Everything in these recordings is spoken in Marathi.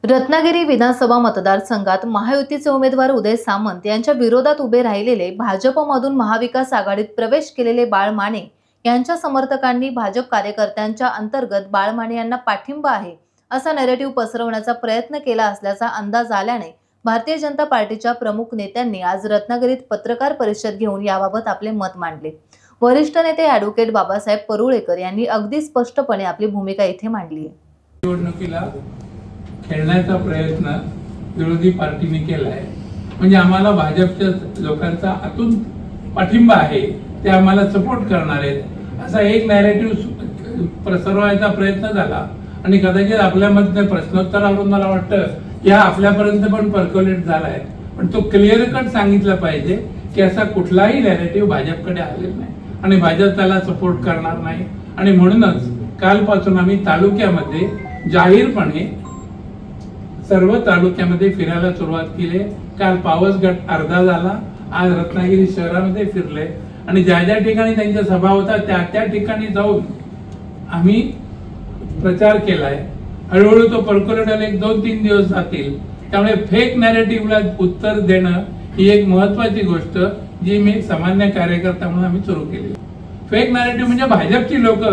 रत्नागिरी विधानसभा मतदारसंघात महायुतीचे उमेदवार उदय सामंत यांच्या विरोधात उभे राहिलेले भाजपमधून महाविकास आघाडीत प्रवेश केलेले बाळ माने यांच्या समर्थकांनी भाजप कार्यकर्त्यांच्या अंतर्गत बाळ माने यांना पाठिंबा आहे असा नॅरेटिव्ह पसरवण्याचा प्रयत्न केला असल्याचा अंदाज आल्याने भारतीय जनता पार्टीच्या प्रमुख नेत्यांनी आज रत्नागिरीत पत्रकार परिषद घेऊन याबाबत आपले मत मांडले। वरिष्ठ नेते ॲडव्होकेट बाबासाहेब परुळेकर यांनी अगदी स्पष्टपणे आपली भूमिका इथे मांडली आहे। निवडणुकीला खेळण्याचा प्रयत्न विरोधी पार्टीने केला आहे, म्हणजे आम्हाला भाजपच्या लोकांचा आतून पाठिंबा आहे, ते आम्हाला सपोर्ट करणार आहेत असा एक नॅरेटिव्ह पसरवायचा प्रयत्न झाला आणि कदाचित आपल्यामध्ये प्रश्नोत्तरावरून मला वाटतं की हा आपल्यापर्यंत पण पर्क्युलेट झाला आहे, पण तो क्लिअर कट सांगितलं पाहिजे की असा कुठलाही नॅरेटिव्ह भाजपकडे आलेला नाही आणि भाजप त्याला सपोर्ट करणार नाही। आणि म्हणूनच कालपासून आम्ही तालुक्यामध्ये जाहीरपणे सर्व तालुक्यामध्ये फिरायला सुरुवात केली। काल पावसगड अर्धा झाला, आज रत्नागिरी शहरामध्ये फिरले आणि ज्या ज्या ठिकाणी त्यांच्या सभा होता त्या ठिकाणी जाऊन आम्ही प्रचार केलाय। हळूहळू तो पर्क्युलेट होईल, 1-2-3 दिवस जातील, त्यामुळे फेक नॅरेटिव्हला उत्तर देणं ही एक महत्वाची गोष्ट जी मी सामान्य कार्यकर्ता म्हणून आम्ही सुरू केली। फेक नॅरेटिव्ह म्हणजे भाजपची लोक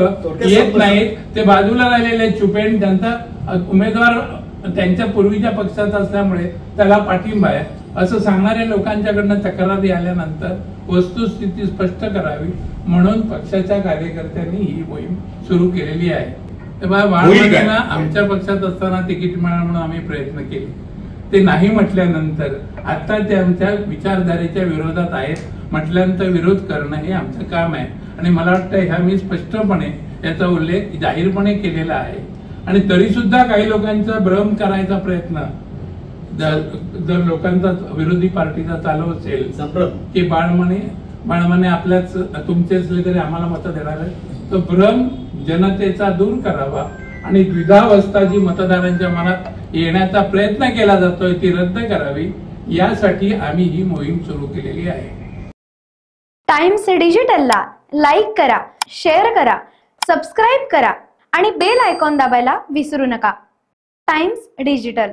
येत नाहीत, ते बाजूला राहिलेले चुपेन, त्यांचा उमेदवार त्यांच्या पूर्वीच्या पक्षात असल्यामुळे त्याला पाठिंबा आहे असं सांगणाऱ्या लोकांच्याकडनं तक्रारी आल्यानंतर वस्तुस्थिती स्पष्ट करावी म्हणून पक्षाच्या कार्यकर्त्यांनी ही मोहीम सुरू केलेली आहे। तेव्हा बाळमानेला आमच्या पक्षात असताना तिकीट मिळावं म्हणून आम्ही प्रयत्न केले, ते नाही म्हटल्यानंतर आता ते आमच्या विचारधारेच्या विरोधात आहेत म्हटल्यानंतर विरोध करणं हे आमचं काम आहे आणि मला वाटतं ह्या मी स्पष्टपणे याचा उल्लेख जाहीरपणे केलेला आहे। आणि तरी सुद्धा काही लोकांचा भ्रम करायचा प्रयत्न जर लोकांचा विरोधी पार्टीचा चालू असेल की बाळमाने आपल्याच तुमचे असले तरी आम्हाला मतं देणार आहे, तो भ्रम जनतेचा दूर करावा आणि द्विधावस्था जी मतदारांच्या मनात येण्याचा प्रयत्न केला जातोय ती रद्द करावी, यासाठी आम्ही ही मोहीम सुरू केलेली आहे। टाइम्स डिजिटलला लाईक करा, शेअर करा, सबस्क्राईब करा आणि बेल आयकॉन दाबायला विसरू नका। Times digital.